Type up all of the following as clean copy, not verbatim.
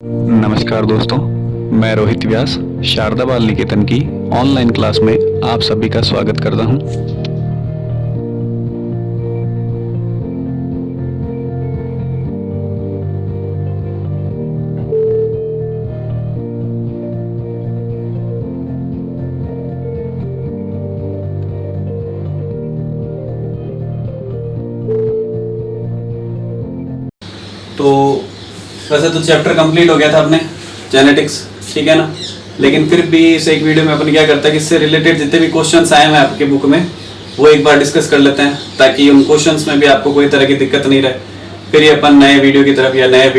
नमस्कार दोस्तों, मैं रोहित व्यास शारदा बाल निकेतन की ऑनलाइन क्लास में आप सभी का स्वागत करता हूं। तो वैसे तो चैप्टर कंप्लीट हो गया था अपने जेनेटिक्स, ठीक है ना। लेकिन फिर भी इस एक वीडियो में अपन क्या करते हैं कि इससे रिलेटेड जितने भी क्वेश्चंस आए हैं आपके बुक में वो एक बार डिस्कस कर लेते हैं, ताकि उन क्वेश्चंस में भी आपको कोई तरह की दिक्कत नहीं रहे। फिर ये अपन नए वीडियो की तरफ या नए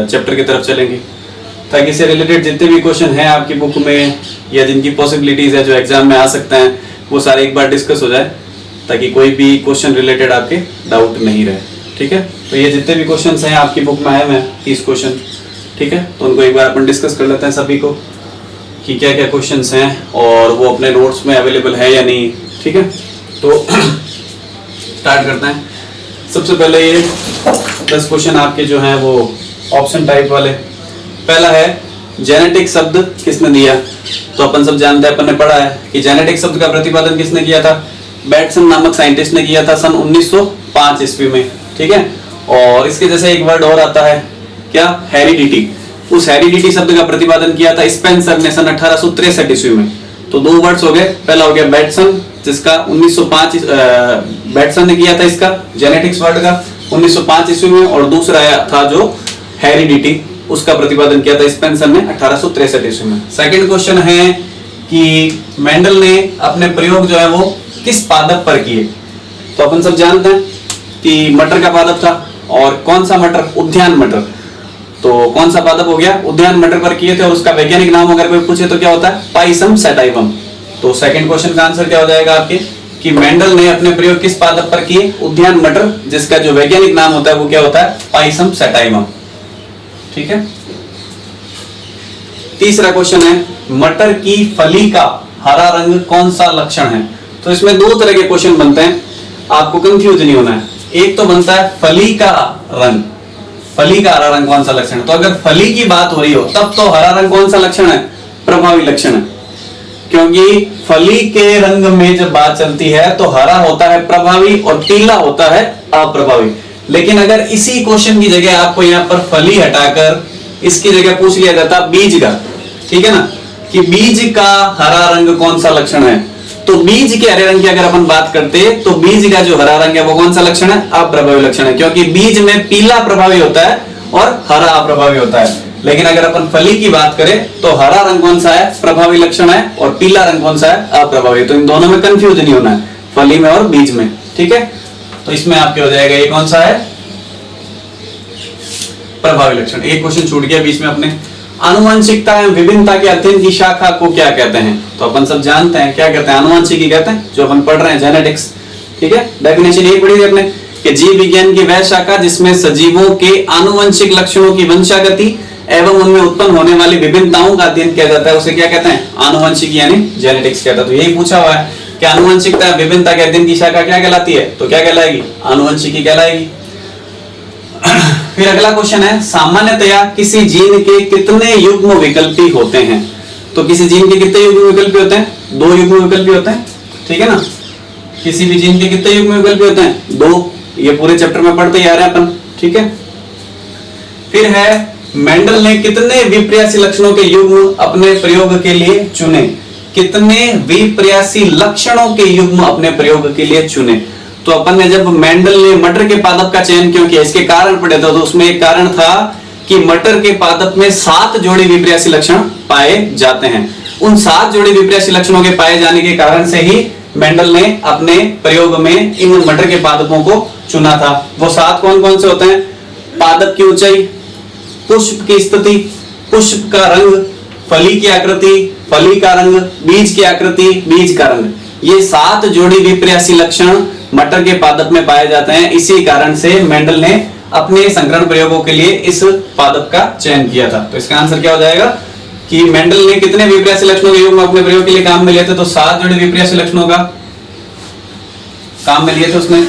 चैप्टर की तरफ चलेंगे, ताकि इससे रिलेटेड जितने भी क्वेश्चन हैं आपकी बुक में या जिनकी पॉसिबिलिटीज़ है जो एग्जाम में आ सकते हैं वो सारे एक बार डिस्कस हो जाए, ताकि कोई भी क्वेश्चन रिलेटेड आपके डाउट नहीं रहे, ठीक है। तो ये जितने भी क्वेश्चंस हैं आपकी बुक में आए हुए हैं 30 क्वेश्चन, ठीक है। तो उनको एक बार अपन डिस्कस कर लेते हैं सभी को कि क्या क्या क्वेश्चंस हैं और वो अपने नोट्स में अवेलेबल है या नहीं, ठीक है। तो स्टार्ट करते हैं। सबसे पहले ये 10 क्वेश्चन आपके जो हैं वो ऑप्शन टाइप वाले। पहला है जेनेटिक शब्द किसने दिया। तो अपन सब जानते हैं, अपन ने पढ़ा है कि जेनेटिक शब्द का प्रतिपादन किसने किया था। बैटसन नामक साइंटिस्ट ने किया था सन 1905 ईस्वी में, ठीक है। और इसके जैसे एक वर्ड और आता है क्या, हेरिडिटी। उस हेरिडिटी शब्द का प्रतिपादन किया था स्पेंसर ने सन 1863 ईस्वी में। तो दो वर्ड्स हो गए, पहला हो गया बैटसन जिसका 1905 बैटसन ने किया था इसका जेनेटिक्स वर्ड का 1905 ईस्वी में, और दूसरा था जो हेरिडिटी उसका प्रतिपादन किया था स्पेंसर ने 1863 ईस्वी में। सेकंड क्वेश्चन है कि मेंडल ने अपने प्रयोग जो है वो किस पादप पर किए। तो अपन सब जानते हैं कि मटर का पादप था, और कौन सा मटर, उद्यान मटर। तो कौन सा पादप हो गया, उद्यान मटर पर किए थे, और उसका वैज्ञानिक नाम अगर कोई पूछे तो क्या होता है, पाइसम सैटाइवम। तो सेकंड क्वेश्चन का आंसर क्या हो जाएगा आपके कि मेंडल ने अपने प्रयोग किस पादप पर किए, उद्यान मटर, जिसका जो वैज्ञानिक नाम होता है वो क्या होता है, पाइसम सैटाइवम, ठीक है। तीसरा क्वेश्चन है मटर की फली का हरा रंग कौन सा लक्षण है। तो इसमें दो तरह के क्वेश्चन बनते हैं, आपको कंफ्यूज नहीं होना है। एक तो बनता है फली का रंग, फली का हरा रंग कौन सा लक्षण है। तो अगर फली की बात हो रही हो तब तो हरा रंग कौन सा लक्षण है, प्रभावी लक्षण है, क्योंकि फली के रंग में जब बात चलती है तो हरा होता है प्रभावी और पीला होता है अप्रभावी। लेकिन अगर इसी क्वेश्चन की जगह आपको यहाँ पर फली हटाकर इसकी जगह पूछ लिया जाता बीज का, ठीक है ना, कि बीज का हरा रंग कौन सा लक्षण है, तो बीज के हरे रंग की अगर अपन बात करते तो बीज का जो हरा रंग है वो कौन सा लक्षण है, अप्रभावी लक्षण है, क्योंकि बीज में पीला प्रभावी होता है और हरा अप्रभावी होता है। लेकिन अगर अपन फली की बात करें तो हरा रंग कौन सा है, प्रभावी लक्षण है, और पीला रंग कौन सा है, अप्रभावी। तो इन दोनों में कंफ्यूज नहीं होना है, फली में और बीज में, ठीक है। तो इसमें आपके हो जाएगा ये कौन सा है, प्रभावी लक्षण। एक क्वेश्चन छूट गया बीच में अपने। आनुवंशिकता एवं विभिन्नता के अध्ययन की शाखा को क्या कहते हैं। तो अपन सब जानते हैं क्या कहते हैं, आनुवंशिकी कहते हैं, जो अपन पढ़ रहे हैं जेनेटिक्स, ठीक है। डेफिनेशन यही पढ़ी थी अपने कि जीव विज्ञान की वह शाखा जिसमें सजीवों के आनुवंशिक लक्षणों की वंशागति एवं उनमें उत्पन्न होने वाली विभिन्नताओं का अध्ययन किया जाता है, उसे क्या कहते हैं, आनुवंशिकी यानी जेनेटिक्स कहता है। तो यही पूछा हुआ है कि आनुवंशिकता विभिन्नता के अध्ययन की शाखा क्या कहलाती है, तो क्या कहलाएगी, आनुवंशिकी कहलाएगी। फिर अगला क्वेश्चन है सामान्यतया किसी जीन के कितने युग्म विकल्पी होते हैं। तो किसी जीन के कितने युग्म विकल्पी होते हैं, 2 युग्म विकल्पी होते हैं, ठीक है ना। किसी भी जीन के कितने युग्म विकल्पी होते हैं, 2। ये पूरे चैप्टर में पढ़ते ही आ रहे हैं अपन, ठीक है। फिर है मेंडल ने कितने विपर्यासी लक्षणों के युग्म अपने प्रयोग के लिए चुने। कितने विपर्यासी लक्षणों के युग्म अपने प्रयोग के लिए चुने। तो अपन ने जब मेंडल ने मटर के पादप का चयन क्यों किया, इसके कारण पढ़े थे, तो उसमें एक कारण था कि मटर के पादप में 7 जोड़ी विपर्यासी लक्षण पाए जाते हैं। उन 7 जोड़ी विपर्यासी लक्षणों के पाए जाने के कारण से ही मेंडल ने अपने प्रयोग में इन मटर के पादपों को चुना था। वो 7 कौन कौन से होते हैं, पादप की ऊंचाई, पुष्प की स्थिति, पुष्प का रंग, फली की आकृति, फली का रंग, बीज की आकृति, बीज का रंग। ये 7 जोड़ी विपर्यासी लक्षण मटर के पादप में पाए जाते हैं। इसी कारण से मेंडल ने अपने संकरण प्रयोगों के लिए इस पादप का चयन किया था। तो इसका आंसर क्या हो जाएगा कि मेंडल ने कितने विपर्यासी लक्षणों के युग्म अपने प्रयोग के लिए काम में लिए थे, तो 7 जोड़ी विपर्यासी लक्षणों का काम में लिए थे उसने।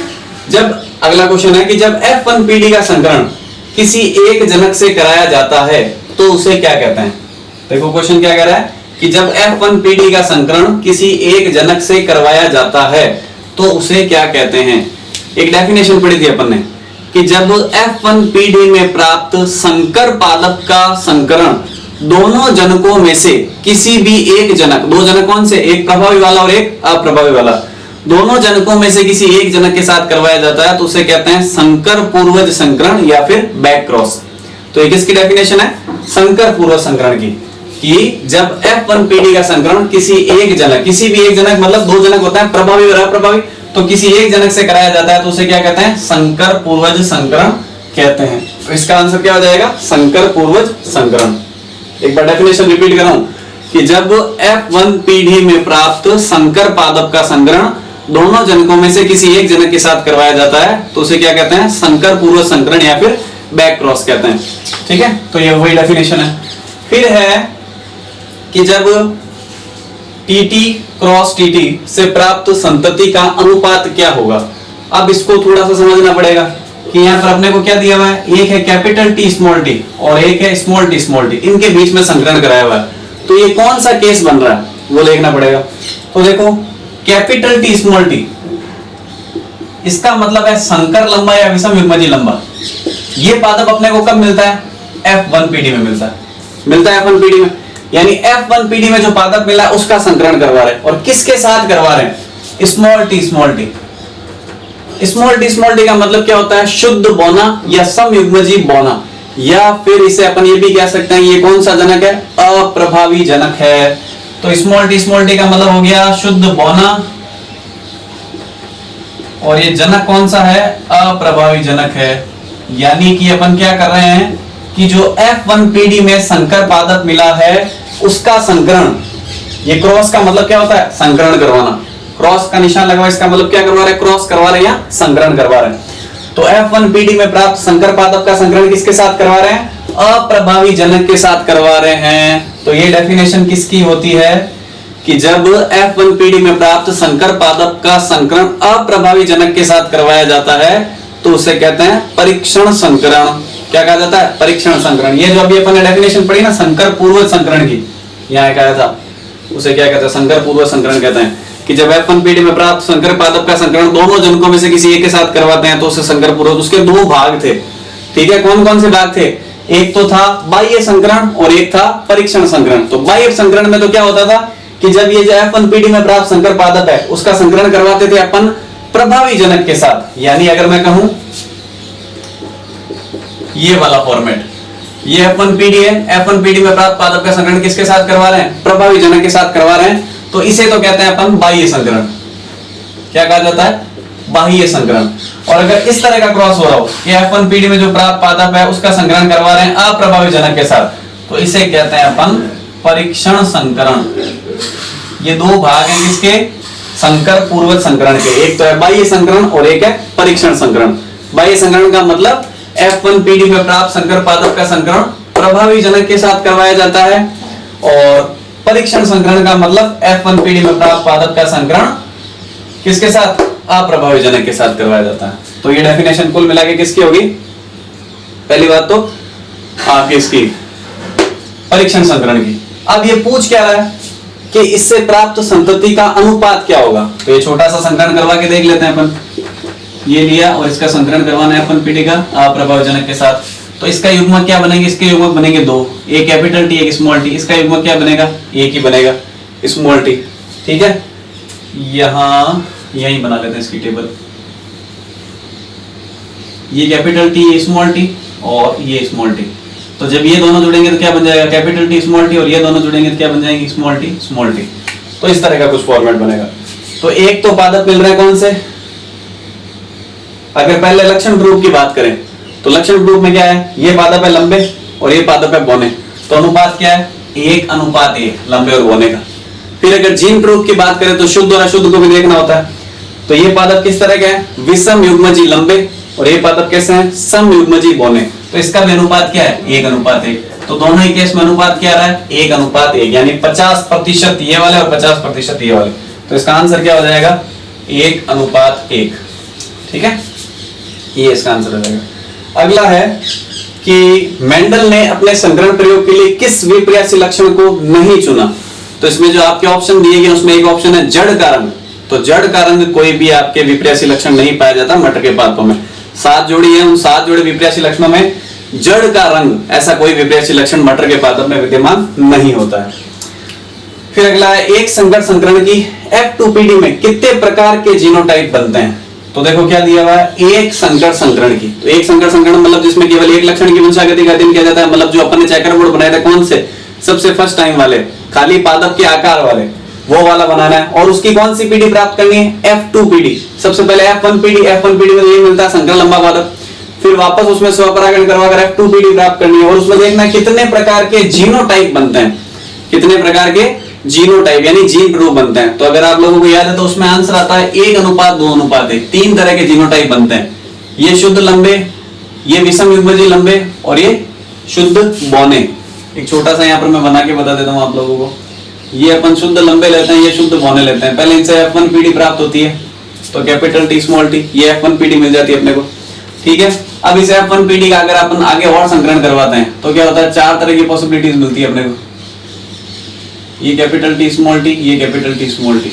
जब अगला क्वेश्चन है कि जब F1 पीढ़ी का संकरण किसी एक जनक से कराया जाता है तो उसे क्या कहते हैं? देखो क्वेश्चन क्या कह रहा है कि जब F1PD का संकरण किसी एक जनक से करवाया जाता है तो उसे क्या कहते हैं? एक डेफिनेशन पढ़ी थी अपन ने कि जब F1PD में प्राप्त संकर पादप का संकरण दोनों जनकों में से किसी भी एक जनक, दो जनक कौन से? एक प्रभावी वाला और एक अप्रभावी वाला, दोनों जनकों में से किसी एक जनक के साथ करवाया जाता है तो उसे कहते हैं संकर पूर्वज संकरण या फिर बैक क्रॉस। तो ये किसकी डेफिनेशन है? संकर पूर्वज संकरण की, कि जब F1PD का संकरण किसी एक जनक, किसी भी एक जनक मतलब दो जनक होता है, प्रभावी और अप्रभावी, तो किसी एक जनक से कराया जाता है तो उसे क्या कहते हैं? संकर पूर्वज संकरण कहते हैं। तो इसका आंसर क्या हो जाएगा? संकर पूर्वज संकरण। एक बार डेफिनेशन रिपीट कर रहा हूं कि जब F1PD में प्राप्त संकर पादप का संकरण दोनों जनकों में से किसी एक जनक के साथ करवाया जाता है तो उसे क्या कहते हैं? संकर पूर्वज संकरण या फिर बैक क्रॉस कहते हैं। ठीक है, तो ये वही डेफिनेशन है। फिर है कि जब TT क्रॉस TT से प्राप्त संतति का अनुपात क्या होगा? अब इसको थोड़ा सा समझना पड़ेगा कि यहाँ पर अपने को क्या दिया हुआ है, एक है कैपिटल T स्मॉल t और एक है स्मॉल t स्मॉल t, इनके बीच में संकरण कराया हुआ है, तो ये कौन सा केस बन रहा है वो देखना पड़ेगा। तो देखो कैपिटल T स्मॉल t, इसका मतलब है संकर लंबा या विषम युग्मजीय लंबा। ये पादप अपने को कब मिलता है? F1PD में मिलता है F1PD में, यानी F1PD में जो पादप मिला है उसका संकरण करवा रहे हैं। और किसके साथ करवा रहे हैं? Small t small t। Small t small t का मतलब क्या होता है? शुद्ध बौना या समयुग्मजीय बौना, या फिर इसे अपन ये भी कह सकते हैं ये कौन सा जनक है? अप्रभावी जनक है। तो स्मॉल t का मतलब हो गया शुद्ध बौना, और ये जनक कौन सा है? अप्रभावी जनक है। यानी कि अपन क्या कर रहे हैं कि जो F1PD में संकर पादप मिला है उसका संकरण, ये क्रॉस का मतलब क्या होता है? संकरण करवाना। क्रॉस का निशान लगा, इसका मतलब क्या करवा रहे हैं? क्रॉस करवा रहे हैं या संकरण करवा रहे हैं। तो F1PD में प्राप्त संकर पादप का संकरण किसके साथ करवा रहे हैं? अप्रभावी जनक के साथ करवा रहे हैं। तो ये डेफिनेशन किसकी होती है कि जब F1PD में प्राप्त संकर पादप का संकरण अप्रभावी जनक के साथ करवाया जाता है तो उसे कहते हैं परीक्षण संकरण। क्या कहा जाता है? परीक्षण संकरण। ये जो अभी अपन ने डेफिनेशन पढ़ी ना संकर पूर्वज संकरण की, यहाँ कहा था उसे क्या कहते हैं? संकर पूर्वज संकरण कहते हैं कि जब F1PD में प्राप्त संकर पादप का संकरण दोनों जनकों में से किसी एक के साथ करवाते हैं तो उसे संकर पूर्वज। उसके दो भाग थे, ठीक है, कौन कौन से भाग थे? एक तो था बाह्य संकरण और एक था परीक्षण संकरण। तो बाह्य संकरण में तो क्या होता था कि जब ये जो F1PD में प्राप्त संकर पादप है उसका संकरण करवाते थे अपन प्रभावी जनक के साथ। यानी अगर मैं कहूं ये वाला फॉर्मेट, ये F1PD है, F1PD में प्राप्त पादप का संकरण किसके साथ करवा रहे हैं? प्रभावी जनक के साथ करवा रहे हैं, तो इसे तो कहते हैं अपन बाह्य संकरण। क्या कहा जाता है? बाह्य संकरण। और अगर इस तरह का क्रॉस हो रहा हो कि F1PD में जो प्राप्त पादप है उसका संकरण करवा रहे हैं अप्रभावी जनक के साथ, तो इसे कहते हैं अपन परीक्षण संकरण। ये दो भाग हैं किसके? संकर पूर्वज संकरण के। एक तो है बाह्य संकरण और एक है परीक्षण संकरण। बाह्य संकरण का मतलब F1PD में प्राप्त संकर पादप का संकरण प्रभावी जनक के साथ करवाया जाता है, और परीक्षण संकरण का मतलब F1PD में प्राप्त पादप का संकरण किसके साथ? अप्रभावी जनक के साथ करवाया जाता है। तो ये डेफिनेशन कुल मिला के किसकी होगी? पहली बात तो आपकी इसकी परीक्षण संकरण की। अब ये पूछ क्या रहा है कि इससे प्राप्त संतति का अनुपात क्या होगा? तो ये छोटा सा संकरण करवा के देख लेते हैं अपन। ये लिया और इसका संकरण करवाना है F1PD का अप्रभावी जनक के साथ, तो इसका युग्मक क्या बनेंगे? इसके युग्मक बनेंगे दो, एक कैपिटल T एक स्मॉल t। इसका युग्मक क्या बनेगा? एक ही बनेगा, स्मॉल t। ठीक है, यहां यही बना लेते हैं इसकी टेबल। ये कैपिटल T ये स्मॉल t और ये स्मॉल t, तो जब ये दोनों जुड़ेंगे तो क्या बन जाएगा? कैपिटल T स्मॉल t, और ये दोनों जुड़ेंगे तो क्या बन जाएंगे? Small t small t। तो इस तरह का कुछ फॉर्मेट बनेगा। तो एक तो पादप मिल रहा है कौन से? अगर पहले लक्षण ग्रुप की बात करें तो लक्षण ग्रुप में क्या है? ये पादप है लंबे और ये पादप है बौने, तो अनुपात क्या है? 1:1 लंबे और बौने का। फिर अगर जीन ग्रुप की बात करें तो शुद्ध और अशुद्ध को भी देखना होता है। तो ये पादप किस तरह के हैं? विषम युग्मजीय लंबे, और ये पादप कैसे हैं? सम युग्मजीय बौने। तो इसका भी अनुपात क्या है? 1:1। तो दोनों ही केस में अनुपात क्या रहा है? 1:1, यानी 50% ये वाले और 50% ये वाले। तो इसका आंसर क्या हो जाएगा? 1:1। ठीक है, ये इसका आंसर हो जाएगा। अगला है कि मेंडल ने अपने संकरण प्रयोग के लिए किस विपर्यासी लक्षण को नहीं चुना। तो इसमें जो आपके ऑप्शन दिए गए उसमें एक ऑप्शन है जड़ का रंग। तो जड़ का रंग कोई भी आपके विपर्यासी लक्षण नहीं पाया जाता मटर के पादपों में। 7 जोड़ी है, उन 7 जोड़ी विपर्यासी लक्षणों में जड़ का रंग ऐसा कोई विपर्यासी लक्षण मटर के पादप में विद्यमान नहीं होता है। फिर अगला है एक संकर संकरण की F2PD में कितने प्रकार के जीनोटाइप बनते हैं। तो देखो क्या दिया हुआ है, एक संकर संकरण की। तो एक संकर संकरण मतलब जिसमें केवल एक लक्षण की वंशागति का अध्ययन किया जाता है, मतलब जो अपन ने चेकर बोर्ड बनाए थे कौन से, सबसे फर्स्ट टाइम वाले, खाली पादप के आकार वाले, वो वाला बनाना है। और उसकी कौन सी पीढ़ी प्राप्त करनी है, F2PD। सबसे पहले F1PD में ये मिलता है संकर लंबा पादप, फिर वापस उसमें स्वपरागण करवाकर F2PD प्राप्त करनी है। और उसमें देखना कितने प्रकार के जीनोटाइप बनते हैं, कितने प्रकार के जीनोटाइप यानी जीन रूप बनते हैं। तो अगर आप लोगों को याद है तो उसमें आंसर आता है 1:2:1। 3 तरह के जीनोटाइप बनते हैं, ये शुद्ध लंबे, ये विषम युग्मजीय लंबे और ये शुद्ध बौने। एक छोटा सा यहाँ पर मैं बना के बता देता हूँ आप लोगों को। ये अपन शुद्ध लंबे लेते हैं, ये शुद्ध बौने लेते हैं। पहले इनसे F1PD प्राप्त होती है, तो कैपिटल T स्मॉल t, ये F1PD मिल जाती है अपने को, ठीक है। अब इसे F1PD का अगर अपन आगे और संकरण करवाते हैं तो क्या होता है, 4 तरह की पॉसिबिलिटीज मिलती है अपने को। ये कैपिटल T स्मॉल t, ये कैपिटल T स्मॉल t,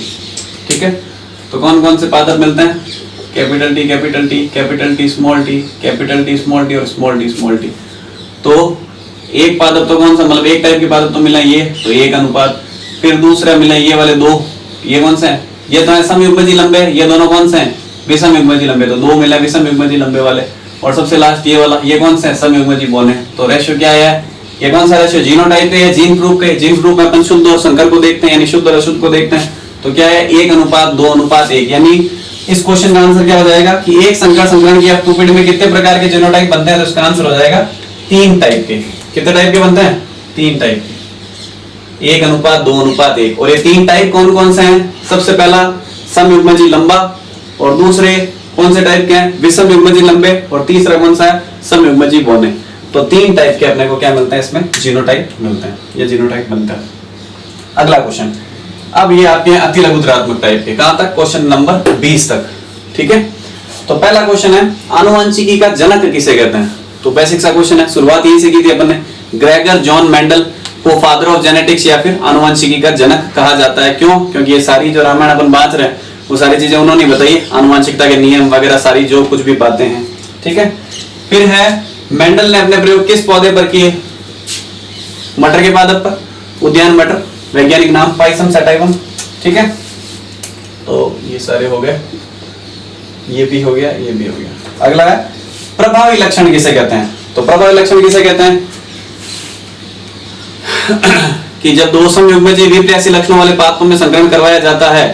ठीक है। तो कौन कौन से पादप मिलते हैं, capital T, capital T, capital T small t, capital T small t और स्मॉल t स्मॉल t। तो एक पादप तो कौन सा, मतलब एक टाइप के पादप तो मिला ये, तो 1:। फिर दूसरा मिला ये वाले 2, ये कौन सा है, ये तो है समयुग्मजीय लंबे, ये दोनों कौन से हैं, विषम युग्मजीय लंबे, तो 2 मिला विषम युग्मजीय लंबे वाले। और सबसे लास्ट ये वाला, ये कौन सा है, समयुग्मजीय बौने। तो रेशियो क्या है, ये कौन सा रेशियो, जीनोटाइप है या जीन ग्रुप के। जीन ग्रुप में अपन शुद्ध और संकर को देखते हैं, यानी शुद्ध और अशुद्ध को देखते हैं। तो क्या है, 1:2:1, यानी इस क्वेश्चन का आंसर क्या हो जाएगा कि एक संकर संकरण की F2PD में कितने प्रकार के जीनोटाइप बनते हैं। तो इसका आंसर हो जाएगा 3 टाइप के। कितने टाइप के बनते हैं, 3 टाइप के, 1:2:1। और ये 3 टाइप कौन कौन से हैं, सबसे पहला समयुग्मजीय लंबा, और दूसरे कौन से टाइप के हैं, विषम युग्मजीय लंबे, और तीसरा कौन सा है, समयुग्मजीय बौने। तो 3 टाइप के अपने को क्या मिलते हैं, इसमें जीनोटाइप मिलते हैं, ये जीनोटाइप बनता है। अगला क्वेश्चन, अब ये आपके अति लघुत्तरात्मक टाइप के, कहां तक, क्वेश्चन नंबर 20 तक, ठीक है। तो पहला क्वेश्चन है आनुवंशिकी का जनक किसे कहते हैं। तो बेसिक सा क्वेश्चन है, शुरुआत यही से की थी अपन ने। ग्रेगर जॉन मेंडल को फादर ऑफ जेनेटिक्स या फिर आनुवंशिकी का जनक कहा जाता है। क्यों, क्योंकि ये सारी जो रामायण अपन बांट रहे हैं वो सारी चीजें उन्होंने बताई, आनुवंशिकता के नियम वगैरह सारी जो कुछ भी बातें हैं, ठीक है। फिर है मेंडल ने अपने प्रयोग किस पौधे पर किए, मटर के पादप पर, उद्यान मटर, वैज्ञानिक नाम पाइसम सटाइवम, ठीक है। तो ये सारे हो गए, ये भी हो गया, ये भी हो गया। अगला है प्रभावी लक्षण किसे कहते हैं। तो प्रभावी लक्षण किसे कहते हैं कि जब 2 समयुग्मजीय विपर्यासी लक्षणों वाले पादपों में संकरण करवाया जाता है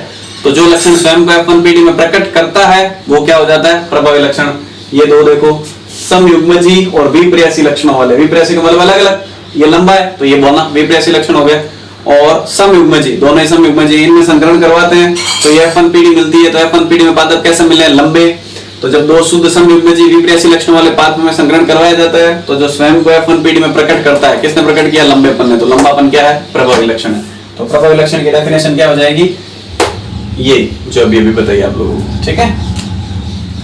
तो जो लक्षण स्वयं को F1PD में प्रकट करता है वो क्या हो जाता है, प्रभावी लक्षण। ये 2 देखो, समयुग्मजीय और विपर्यासी लक्षणों वाले, विपर्यासी का मतलब अलग अलग, ये लंबा है तो ये बौना विपर्यासी लक्षण हो गया, और समयुग्मजीय, दोनों ही समयुग्मजीय, इनमें संकरण करवाते हैं तो ये F1PD मिलती है। तो F1PD में पादप कैसे मिले, लंबे। तो जब 2 शुद्ध समयुग्मजीय विपर्यासी लक्षणों वाले पादपों में संकरण करवाया जाता है तो जो स्वयं को F1PD में प्रकट करता है, किसने प्रकट किया, लंबेपन ने। तो लंबापन क्या है, प्रभावी लक्षण है। तो प्रभावी लक्षण की डेफिनेशन क्या हो जाएगी, ये जो अभी बताइए आप लोगों को, ठीक है।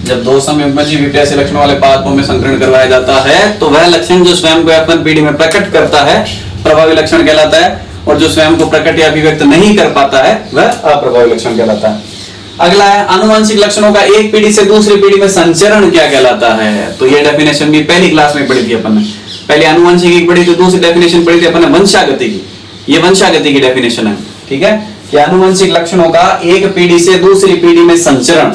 जब 2 समयुग्मजीय विपर्यासी लक्षणों वाले पादपों में संकरण करवाया जाता है तो वह लक्षण जो स्वयं को F1PD में प्रकट करता है प्रभावी लक्षण कहलाता है, और जो स्वयं को प्रकट या अभिव्यक्त नहीं कर पाता है वह अप्रभावी लक्षण कहलाता है। अगला है आनुवंशिक लक्षणों का एक पीढ़ी से दूसरी पीढ़ी में संचरण क्या कहलाता है। तो ये डेफिनेशन भी पहली क्लास में पढ़ी थी अपन ने। पहले आनुवंशिकी की पढ़ी थी, दूसरी डेफिनेशन पढ़ी थी अपन ने वंशागति की। ये वंशागति की डेफिनेशन है, ठीक है, कि आनुवंशिक लक्षणों का एक पीढ़ी से दूसरी पीढ़ी में संचरण,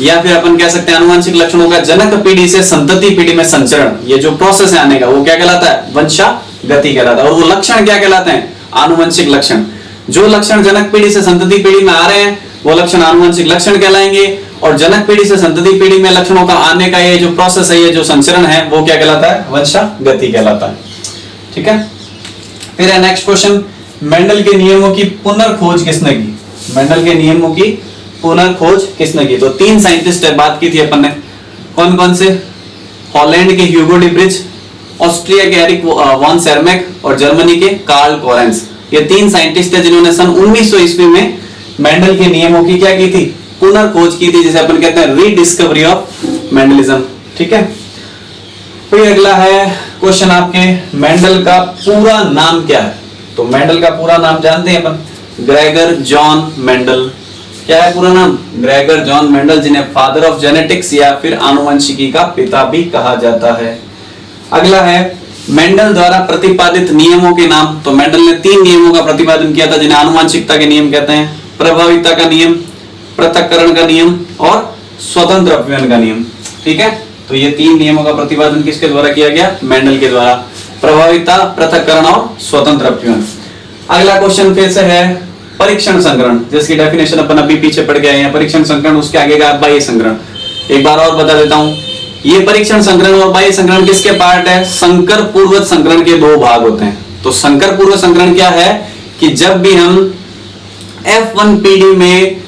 या फिर अपन कह सकते हैं आनुवंशिक लक्षणों का जनक पीढ़ी से संतति पीढ़ी में संचरण। ये जो प्रोसेस है आने का वो क्या कहलाता है, वंशागति कहलाता है। और वो लक्षण क्या कहलाते हैं, आनुवंशिक लक्षण। जो लक्षण जनक पीढ़ी से संतति पीढ़ी में आ रहे हैं वो लक्षण आनुवंशिक लक्षण कहलाएंगे, और जनक पीढ़ी से संतति पीढ़ी में लक्षणों का आने का ये जो प्रोसेस है, ये जो संचरण है वो क्या कहलाता है, वंशागति कहलाता है, ठीक है। फिर है नेक्स्ट क्वेश्चन, मेंडल के नियमों की पुनर्खोज किसने की। मेंडल के नियमों की पुनर्खोज किसने की। तो 3 साइंटिस्ट है, बात की थी अपन ने, कौन कौन से, हॉलैंड के ह्यूगो डिब्रिज, ऑस्ट्रिया के एरिक वॉन सेरमेक, और जर्मनी के कार्ल कोरेंस। ये 3 साइंटिस्ट है जिन्होंने सन 1900 ईस्वी में मेंडल के नियमों की क्या की थी, पुनर्खोज की थी, जिसे अपन कहते हैं रीडिस्कवरी ऑफ मेंडलिज्म, ठीक है। फिर अगला है क्वेश्चन आपके, मेंडल का पूरा नाम क्या है? तो मेंडल का पूरा नाम जानते हैं अपन, ग्रेगर जॉन मेंडल। क्या है पूरा नाम? ग्रेगर जॉन मेंडल, जिन्हें फादर ऑफ जेनेटिक्स या फिर आनुवंशिकी का पिता भी कहा जाता है। अगला है मेंडल द्वारा प्रतिपादित नियमों के नाम। तो मेंडल ने 3 नियमों का प्रतिपादन किया था, जिन्हें आनुवंशिकता के नियम कहते हैं, प्रभाविता का नियम, पृथक्करण का नियम और स्वतंत्र अपव्यय का नियम। ठीक है, तो ये 3 नियमों का प्रतिपादन किसके द्वारा किया गया? मेंडल के द्वारा, प्रभाविता, पृथक्करण और स्वतंत्र अपव्यय। अगला क्वेश्चन फिर से है परीक्षण संकरण, जिसकी डेफिनेशन अपन अभी पीछे पड़ गए हैं। परीक्षण संकरण, उसके आगे का बाह्य संकरण। एक बार और बता देता हूं, ये परीक्षण संकरण और बाह्य संकरण किसके पार्ट है? संकर पूर्वज संकरण के 2 भाग होते हैं। तो संकर पूर्व संकरण क्या है कि जब भी हम F1 पीढ़ी में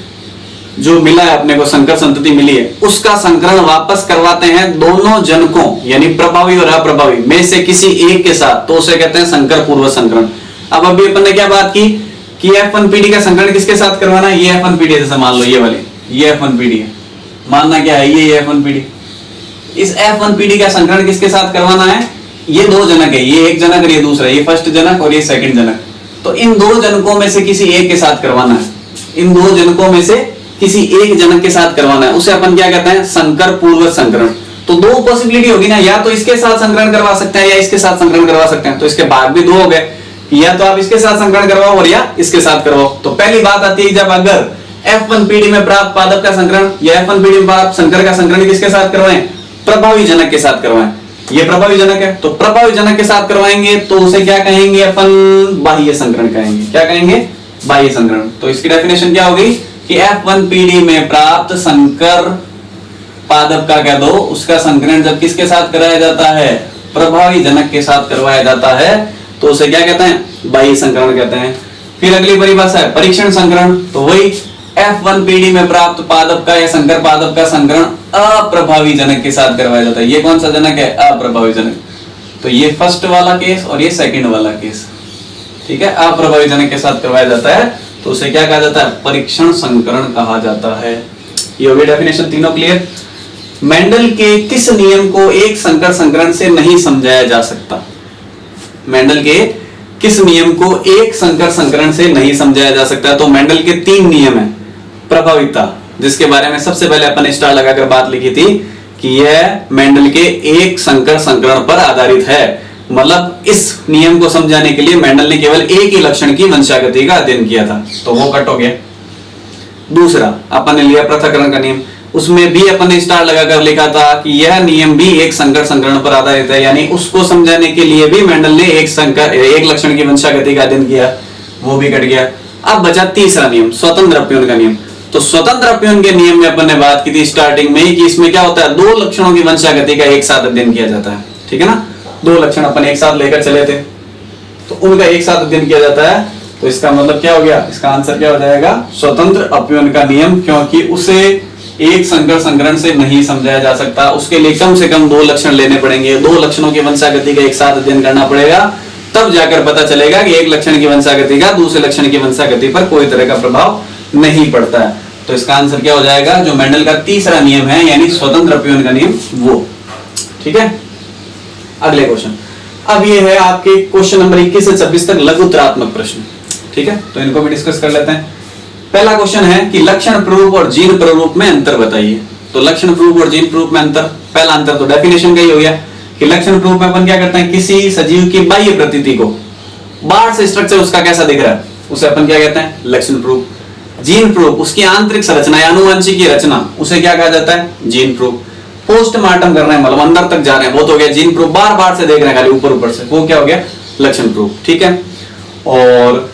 जो मिला है अपने को, संकर संतति मिली है, उसका संकरण वापस करवाते हैं दोनों जनकों यानी प्रभावी और अप्रभावी में से किसी एक के साथ, तो उसे कहते हैं संकर पूर्व संकरण। अब अभी अपन ने क्या बात की कि F1 पीढ़ी का संकरण किसके साथ करवाना है? ये F1 पीढ़ी, जैसे मान लो ये वाली, ये F1 पीढ़ी है, मानना क्या है ये F1 पीढ़ी। इस F1 पीढ़ी का संकरण किसके साथ करवाना है? ये 2 जनक है, ये एक जनक और ये दूसरा, ये फर्स्ट जनक और ये सेकंड जनक। तो इन 2 जनकों में से किसी एक के साथ करवाना है, इन 2 जनकों में से किसी एक जनक के साथ करवाना है, उसे अपन क्या कहते हैं? संकर पूर्व संकरण। तो 2 पॉसिबिलिटी होगी ना, या तो इसके साथ संकरण करवा सकते हैं या इसके साथ संकरण करवा सकते हैं। तो इसके भाग भी 2 हो गए, या तो आप इसके साथ संकरण करवाओ और या इसके साथ करवाओ। तो पहली बात आती है, जब अगर F1 पीढ़ी में प्राप्त पादप का संकरण या F1 पीढ़ी में प्राप्त संकर का संकरण किसके साथ करवाएं? प्रभावी जनक के साथ करवाएं। ये प्रभावी जनक है, तो प्रभावी जनक के साथ करवाएंगे तो उसे क्या कहेंगे अपन? बाह्य संकरण कहेंगे। क्या कहेंगे? बाह्य संकरण। तो इसकी डेफिनेशन क्या होगी कि F1 पीढ़ी में प्राप्त संकर पादप का कह दो, उसका संकरण जब किसके साथ कराया जाता है? प्रभावी जनक के साथ करवाया जाता है, तो उसे क्या कहते हैं? बाह्य संकरण कहते हैं। फिर अगली परिभाषा है परीक्षण संकरण। तो वही F1 पीढ़ी में प्राप्त पादप का या संकर पादप का संकरण अप्रभावी जनक के साथ करवाया जाता है। ये कौन सा जनक है? अप्रभावी जनक। तो ये फर्स्ट वाला केस और ये सेकंड वाला केस, ठीक है, अप्रभावी जनक के साथ करवाया जाता है, तो उसे क्या कहा जाता है? परीक्षण संकरण कहा जाता है। ये हो गई डेफिनेशन, तीनों क्लियर। मेंडल के किस नियम को एक संकर संकरण से नहीं समझाया जा सकता? मेंडल के किस नियम को एक संकर संकरण से नहीं समझाया जा सकता? तो मेंडल के 3 नियम हैं। प्रभाविता, जिसके बारे में सबसे पहले अपन ने स्टार लगाकर बात लिखी थी कि यह मेंडल के एक संकर संकरण पर आधारित है। मतलब इस नियम को समझाने के लिए मेंडल ने केवल एक ही लक्षण की वंशागति का अध्ययन किया था, तो वो कट हो गया। दूसरा अपन ने लिया पृथक्करण का नियम, उसमें भी अपन ने स्टार लगाकर लिखा था कि यह नियम भी एक संकर संकरण पर आधारित है, यानी उसको समझाने के लिए भी मेंडल ने एक लक्षण की वंशागति का अध्ययन किया, वो भी कट गया। अब बचा तीसरा नियम, स्वतंत्र अपव्यय का नियम। तो स्वतंत्र अपव्यय के नियम में अपन ने बात की थी स्टार्टिंग में कि इसमें क्या होता है? 2 लक्षणों की वंशागति का एक साथ अध्ययन किया जाता है, ठीक है ना। 2 लक्षण अपन एक साथ लेकर चले थे, तो उनका एक साथ अध्ययन किया जाता है। तो इसका मतलब क्या हो गया? इसका आंसर क्या हो जाएगा? स्वतंत्र अपव्यय का नियम, क्योंकि उसे एक संकर संकरण से नहीं समझाया जा सकता। उसके लिए कम से कम 2 लक्षण लेने पड़ेंगे, 2 लक्षणों की वंशागति का एक साथ अध्ययन करना पड़ेगा, तब जाकर पता चलेगा कि एक लक्षण की वंशागति का दूसरे लक्षण की वंशागति पर कोई तरह का प्रभाव नहीं पड़ता है। तो इसका आंसर क्या हो जाएगा? जो मेंडल का तीसरा नियम है, यानी स्वतंत्र अपव्यय का नियम, वो। ठीक है, अगले क्वेश्चन। अब ये है आपके क्वेश्चन नंबर 21 से 26 तक लघुत्तरात्मक प्रश्न, ठीक है, तो इनको भी डिस्कस कर लेते हैं। पहला क्वेश्चन है कि लक्षण प्ररूप और जीन प्ररूप में अंतर बताइए। तो लक्षण प्ररूप और जीन प्ररूप में अंतर, पहला अंतर तो डेफिनेशन का ही हो गया कि लक्षण प्ररूप में अपन क्या करते हैं? किसी सजीव की बाह्य प्रतीति को, बाहर से स्ट्रक्चर उसका कैसा दिख रहा है, उसे अपन क्या कहते हैं? लक्षण प्ररूप। जीन प्ररूप, उसकी आंतरिक संरचना या आनुवंशिक रचना, उसे क्या कहा जाता है? जीन प्ररूप। पोस्टमार्टम कर रहे हैं, मतलब अंदर तक जा रहे हैं, वो तो हो गया जीन प्रूफ। बार बार से देख रहे हैं खाली ऊपर ऊपर से, वो क्या हो गया? लक्षण प्रूफ, ठीक है। और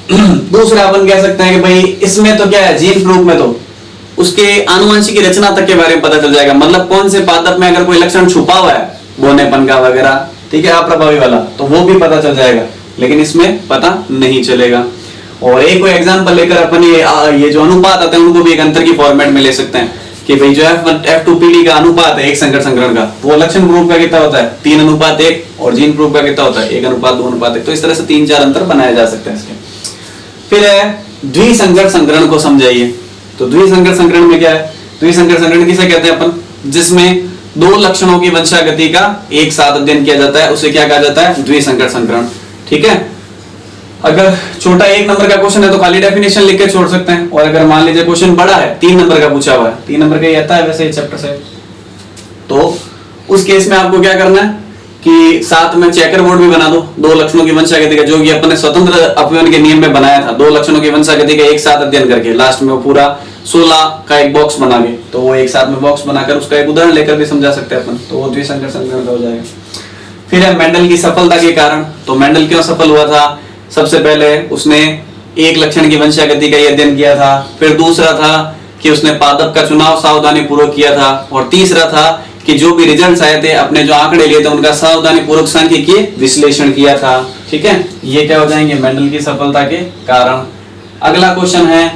दूसरा अपन कह सकते हैं कि भाई इसमें तो क्या है, जीन प्रूफ में तो उसके आनुवंशिक रचना तक के बारे में पता चल जाएगा, मतलब कौन से पादप में अगर कोई लक्षण छुपा हुआ है, बोनेपन का वगैरह, ठीक है, अप्रभावी वाला, तो वो भी पता चल जाएगा, लेकिन इसमें पता नहीं चलेगा। और एक कोई एग्जांपल लेकर अपन ये जो अनुपात आते हैं उनको भी एक अंतर की फॉर्मेट में ले सकते हैं कि भाई जो F2PD का अनुपात है एक संकर संकरण का, वो लक्षण प्रूफ का कितना होता है? 3:1, और जीन प्रूफ का कितना होता है? 1:2:1। तो इस तरह से 3-4 अंतर बनाए जा सकते हैं इसके। फिर है द्विसंकर संकरण को समझाइए। तो द्विसंकर संकरण में क्या है? द्विसंकर संकरण किसे कहते हैं अपन? जिसमें दो लक्षणों की वंशागति का एक साथ अध्ययन किया जाता है, उसे क्या कहा जाता है? द्विसंकर संकरण। ठीक है, अगर छोटा 1 नंबर का क्वेश्चन है तो खाली डेफिनेशन लिख के छोड़ सकते हैं, और अगर मान लीजिए क्वेश्चन बड़ा है, 3 नंबर का पूछा हुआ है, 3 नंबर का ही आता है वैसे चैप्टर से, तो उस केस में आपको क्या करना है कि साथ में चेकर बोर्ड भी बना दो दो लक्षणों की वंशागति का, जो कि अपने स्वतंत्र अपव्यय के नियम में बनाया था, दो लक्षणों की वंशागति का एक साथ अध्ययन करके लास्ट में वो पूरा 16 का एक बॉक्स बना के, तो वो एक साथ में बॉक्स बनाकर उसका एक उदाहरण लेकर भी समझा सकते हैं अपन, तो वो द्विसंकर संकरण का हो जाएगा। फिर है मेंडल की सफलता के कारण। तो मेंडल क्यों सफल हुआ था? सबसे पहले उसने एक लक्षण की वंशागति का अध्ययन किया था, फिर दूसरा था कि उसने पादप का चुनाव सावधानी पूर्वक किया था, और तीसरा था कि जो भी रिजल्ट्स आए थे, अपने जो आंकड़े लिए थे, उनका सावधानी पूर्वक सांख्यिकीय विश्लेषण किया था। ठीक है, ये क्या हो जाएंगे? मेंडल की सफलता के कारण। अगला क्वेश्चन है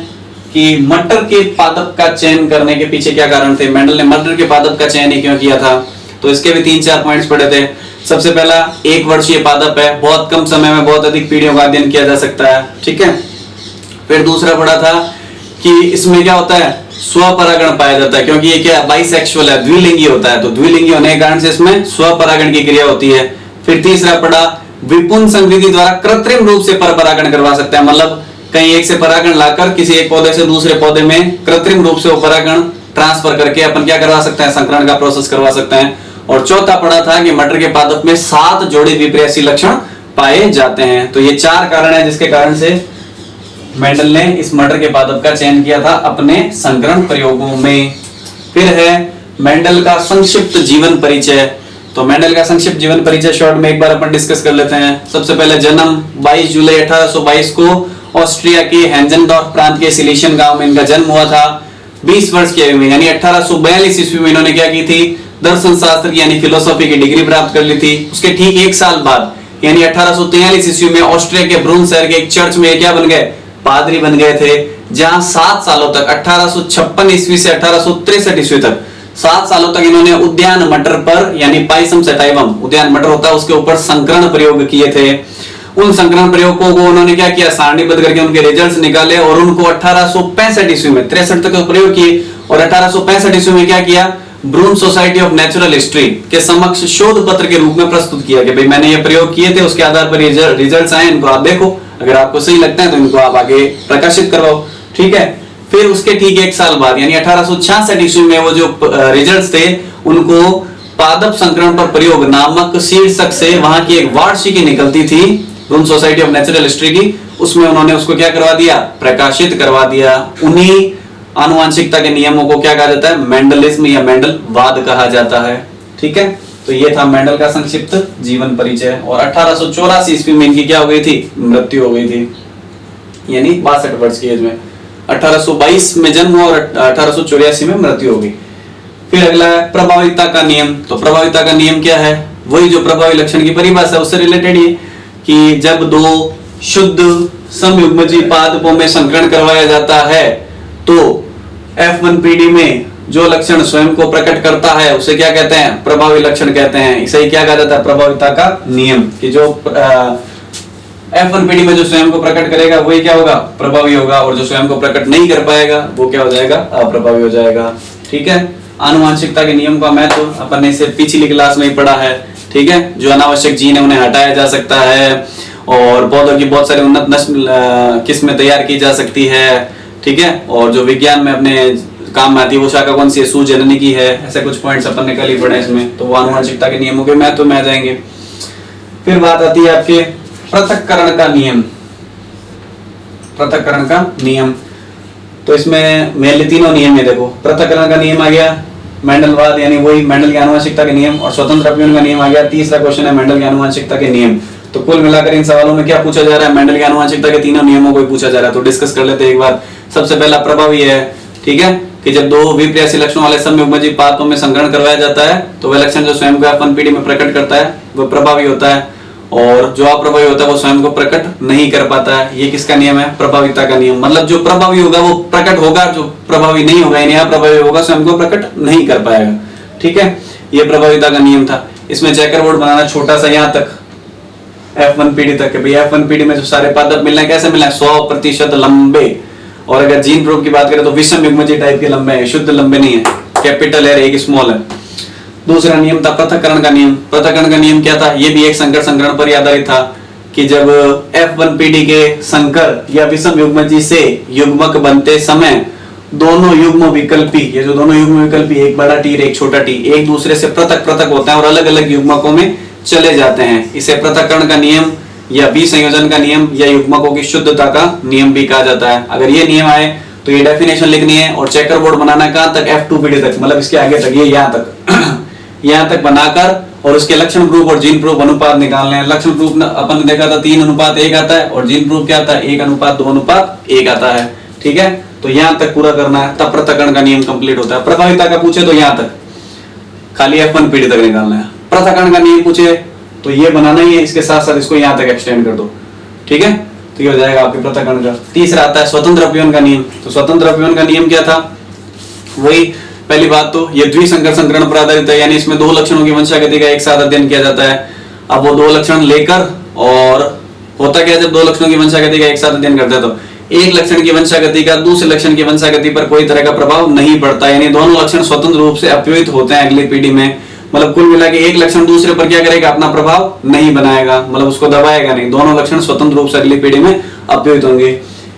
कि मटर के पादप का चयन करने के पीछे क्या कारण थे? मेंडल ने मटर के पादप का चयन ही क्यों किया था? तो इसके भी 3-4 पॉइंट्स पढ़े थे। सबसे पहला, 1 वर्षीय पादप है, बहुत कम समय में बहुत अधिक पीढ़ियों का अध्ययन किया जा सकता है। ठीक है, फिर दूसरा पढ़ा था कि इसमें क्या होता है? स्वपरागण पाया जाता है, क्योंकि ये क्या बाइसेक्सुअल है, द्विलिंगी होता है, तो द्विलिंगी होने के कारण से इसमें स्वपरागण की क्रिया होती है। फिर तीसरा पढ़ा, विपुल संविधि द्वारा कृत्रिम रूप से परपरागण करवा सकते हैं, मतलब कहीं एक से परागण लाकर किसी एक पौधे से दूसरे पौधे में कृत्रिम रूप से वो परागण ट्रांसफर करके अपन क्या करवा सकते हैं? संकरण का प्रोसेस करवा सकते हैं। और चौथा पढ़ा था कि मटर के पादप में 7 जोड़ी विप्रेयसी लक्षण पाए जाते हैं। तो ये 4 कारण है जिसके कारण से मेंडल ने इस मटर के पादप का चयन किया था अपने संकरण प्रयोगों में। फिर है मेंडल का संक्षिप्त जीवन परिचय। तो मेंडल का संक्षिप्त जीवन परिचय शॉर्ट में एक बार अपन डिस्कस कर लेते हैं। सबसे पहले जन्म 22 जुलाई 1822 को ऑस्ट्रिया के हेंजेनडॉर्फ प्रांत के सिलेशियन गांव में इनका जन्म हुआ था। 20 वर्ष की आयु में यानी 1842 ईस्वी में इन्होंने क्या की थी? दर्शन शास्त्र की यानी फिलोसॉफी की डिग्री प्राप्त कर ली थी। उसके ठीक 1 साल बाद यानी 1843 ईस्वी में ऑस्ट्रिया के ब्रून शहर के एक चर्च में क्या बन गए? पादरी बन गए थे, जहां 7 सालों तक 1856 ईस्वी से 1863 ईस्वी तक 7 सालों तक इन्होंने उद्यान मटर पर यानी पाइसम सटाइवम उद्यान मटर होता है उसके ऊपर संकरण प्रयोग किए थे। उन संकरण प्रयोगों को उन्होंने क्या किया? सारणीबद्ध करके उनके रिजल्ट्स निकाले और उनको 1865 ईस्वी में 63 तक प्रयोग किए, और 1865 ईस्वी में क्या किया? ब्रून सोसाइटी ऑफ नेचुरल हिस्ट्री के समक्ष शोध पत्र के रूप में प्रस्तुत किया कि भाई मैंने ये प्रयोग किए थे, उसके आधार पर रिजल्ट्स आए, इनको आप देखो, अगर आपको सही लगता है तो इनको आप आगे प्रकाशित करवाओ। ठीक है, फिर उसके ठीक 1 साल बाद यानी 1866 ईस्वी में वो जो रिजल्ट्स थे उनको पादप संकरण पर प्रयोग नामक शीर्षक से वहां की एक वार्षिकी निकलती थी ब्रून सोसाइटी ऑफ नेचुरल हिस्ट्री की, उसमें उन्होंने उसको क्या करवा दिया? प्रकाशित करवा दिया। उन्हीं आनुवांशिकता के नियमों को क्या कहा जाता है? मेंडलिज्म या मेंडलवाद कहा जाता है। ठीक है, तो ये था मेंडल का संक्षिप्त जीवन परिचय। और 1884 ईस्वी में इनकी क्या हो गई थी? मृत्यु हो गई थी, यानी 62 वर्ष की एज में। 1822 में जन्म हुआ और 1884 में मृत्यु हो गई। फिर अगला है प्रभाविता का नियम। तो प्रभाविता का नियम क्या है? वही जो प्रभावी लक्षण की परिभाषा है उससे रिलेटेड ही कि जब 2 शुद्ध समयुग्मजी पादपों में संकरण करवाया जाता है तो F1 पीढ़ी में जो लक्षण स्वयं को प्रकट करता है उसे क्या कहते हैं? प्रभावी लक्षण कहते हैं। इसे ही क्या कहा जाता है? प्रभाविता का नियम, कि जो F1 पीढ़ी में जो स्वयं को प्रकट करेगा वही क्या होगा? प्रभावी होगा, और जो स्वयं को प्रकट नहीं कर पाएगा वो क्या हो जाएगा? अप्रभावी हो जाएगा। ठीक है, आनुवांशिकता के नियम का महत्व अपन ने इसे पिछली क्लास में ही पढ़ा है। ठीक है, जो अनावश्यक जीन है उन्हें हटाया जा सकता है और पौधों की बहुत सारी उन्नत नस्ल किस्में तैयार की जा सकती है। ठीक है, और जो विज्ञान में अपने काम में आती है वो शाखा कौन सी है? सूजननी की है। ऐसे कुछ पॉइंट्स अपन ने कल ही पढ़े इसमें, तो वो आनुवांशिकता के नियमों के महत्व में आ जाएंगे। फिर बात आती है आपके पृथक्करण का नियम। पृथक्करण का नियम, तो इसमें मेनली 3 नियम है। देखो, पृथक्करण का नियम आ गया, मेंडलवाद यानी वही मेंडल की आनुवांशिकता के नियम, और स्वतंत्र अपव्यय का नियम आ गया। तीसरा क्वेश्चन है मेंडल की आनुवांशिकता के नियम। तो कुल मिलाकर इन सवालों में क्या पूछा जा रहा है? मेंडल की आनुवांशिकता के 3 नियमों को ही पूछा जा रहा है। तो डिस्कस कर लेते हैं एक बार। सबसे पहला प्रभावी है, ठीक है, कि जब 2 विप्रेयसी लक्षणों वाले समयुग्मजी पादपों में संकरण करवाया जाता है तो वह लक्षण जो स्वयं को F1 पीढ़ी में प्रकट करता है वह प्रभावी होता है, और जो अप्रभावी होता है वो स्वयं को प्रकट नहीं कर पाता है। ये किसका नियम है? प्रभाविता का नियम। मतलब जो प्रभावी होगा वो प्रकट होगा, जो प्रभावी नहीं होगा यानी अप्रभावी होगा स्वयं को प्रकट नहीं कर पाएगा। ठीक है, ये प्रभाविता का नियम था। इसमें चेकर बोर्ड बनाना छोटा सा यहाँ तक F1 पीढ़ी तक है। भैया F1 पीढ़ी में जो सारे पादप मिलना है कैसे मिलना है? 100% लंबे। और अगर जीन प्रूफ की बात करें तो विषम युग्मजी टाइप के लंबे हैं, शुद्ध लंबे नहीं है, कैपिटल है एक स्मॉल है। दूसरा नियम था पृथक्करण का नियम। पृथक्करण का नियम क्या था? ये भी एक संकर संकरण पर आधारित था कि जब F1PD के संकर या विषम युग्मजी से युग्मक बनते समय दोनों युग्म विकल्पी, ये जो दोनों युग्म विकल्पी एक बड़ा टी एक छोटा टी, एक दूसरे से पृथक पृथक होते हैं और अलग अलग युग्मकों में चले जाते हैं। इसे पृथक्करण का नियम या विसंयोजन का नियम या युग्मकों की शुद्धता का नियम भी कहा जाता है। अगर ये नियम आए तो ये डेफिनेशन लिखनी है और चेकर बोर्ड बनाना है कहां तक? F2PD तक, मतलब इसके आगे तक, ये यहाँ तक यहाँ तक बनाकर और उसके लक्षण प्रूफ और जीन प्रूफ अनुपात निकालने हैं। लक्षण प्रूफ अपन ने देखा था 3:1 आता है और जीन प्रूफ क्या आता है? 1:2:1 आता है। ठीक है, तो यहाँ तक पूरा करना है, तब पृथक्करण का नियम कंप्लीट होता है। प्रभाविता का पूछे तो यहाँ तक, खाली F1PD तक निकालना है। पृथक्करण का नियम पूछे तो ये बनाना ही है, इसके साथ साथ इसको यहाँ तक एक्सटेंड कर दो। ठीक है, तो ये हो जाएगा आपके पृथक्करण का। तीसरा आता है स्वतंत्र अपव्यय का नियम। तो स्वतंत्र अपव्यय का नियम क्या था? वही पहली बात तो ये द्विसंकर संकरण पर आधारित है, यानी इसमें दो लक्षणों की वंशागति का एक साथ अध्ययन किया जाता है। अब वो दो लक्षण लेकर, और होता क्या जब दो लक्षणों की वंशागति का एक साथ अध्ययन करते हैं तो एक लक्षण की वंशागति का दूसरे लक्षण की वंशागति पर कोई तरह का प्रभाव नहीं पड़ता, यानी दोनों लक्षण स्वतंत्र रूप से अपव्ययित होते हैं अगली पीढ़ी में। मतलब कुल मिला के एक लक्षण दूसरे पर क्या करेगा? अपना प्रभाव नहीं बनाएगा, मतलब उसको दबाएगा नहीं। दोनों लक्षण स्वतंत्र रूप से अगली पीढ़ी में अपव्ययित होंगे।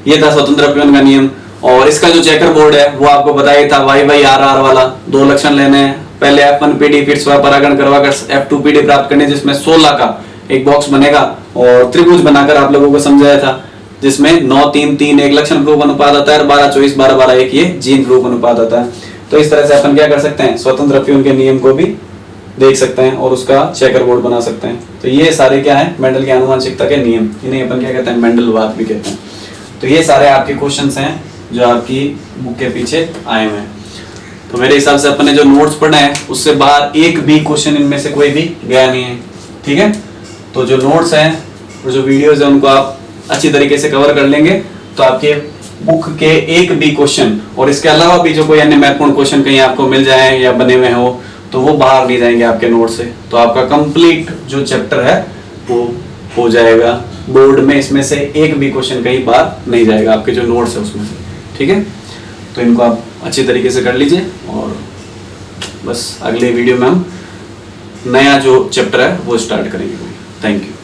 ये था स्वतंत्र अपव्यय का नियम। और इसका जो चेकर बोर्ड है वो आपको बताया था YYRR वाला, दो लक्षण लेने हैं, पहले F1PD फिर स्वपरागण करवाकर F2PD प्राप्त करने, जिसमें 16 का एक बॉक्स बनेगा और त्रिभुज बनाकर आप लोगों को समझाया था, जिसमें 9 3 3 एक लक्षण प्रूफ अनुपात आता है और 12 24 12 12 एक ये जीन प्रूफ अनुपात आता है। तो इस तरह से अपन क्या कर सकते हैं? स्वतंत्र अपव्यय के नियम को भी देख सकते हैं और उसका चेकर बोर्ड बना सकते हैं। तो ये सारे क्या है? मेंडल के आनुवंशिकता के नियम, इन्हें अपन क्या कहते हैं? मेंडलवाद भी कहते हैं। तो ये सारे आपके क्वेश्चंस हैं जो आपकी बुक के पीछे आए हुए हैं। तो मेरे हिसाब से अपन ने जो नोट्स पढ़े हैं उससे बाहर एक भी क्वेश्चन इनमें से कोई भी गया नहीं है। ठीक है, तो जो नोट्स हैं और जो वीडियोस हैं उनको आप अच्छी तरीके से कवर कर लेंगे तो आपके बुक के एक भी क्वेश्चन और इसके अलावा भी जो कोई अन्य महत्वपूर्ण क्वेश्चन कहीं आपको मिल जाए या बने हुए हो तो वो बाहर नहीं जाएंगे आपके नोट से। तो आपका कंप्लीट जो चैप्टर है वो हो जाएगा बोर्ड में, इसमें से एक भी क्वेश्चन कहीं बाहर नहीं जाएगा आपके जो नोट्स है उसमें से। ठीक है, तो इनको आप अच्छी तरीके से कर लीजिए और बस अगले वीडियो में हम नया जो चैप्टर है वो स्टार्ट करेंगे। Thank you.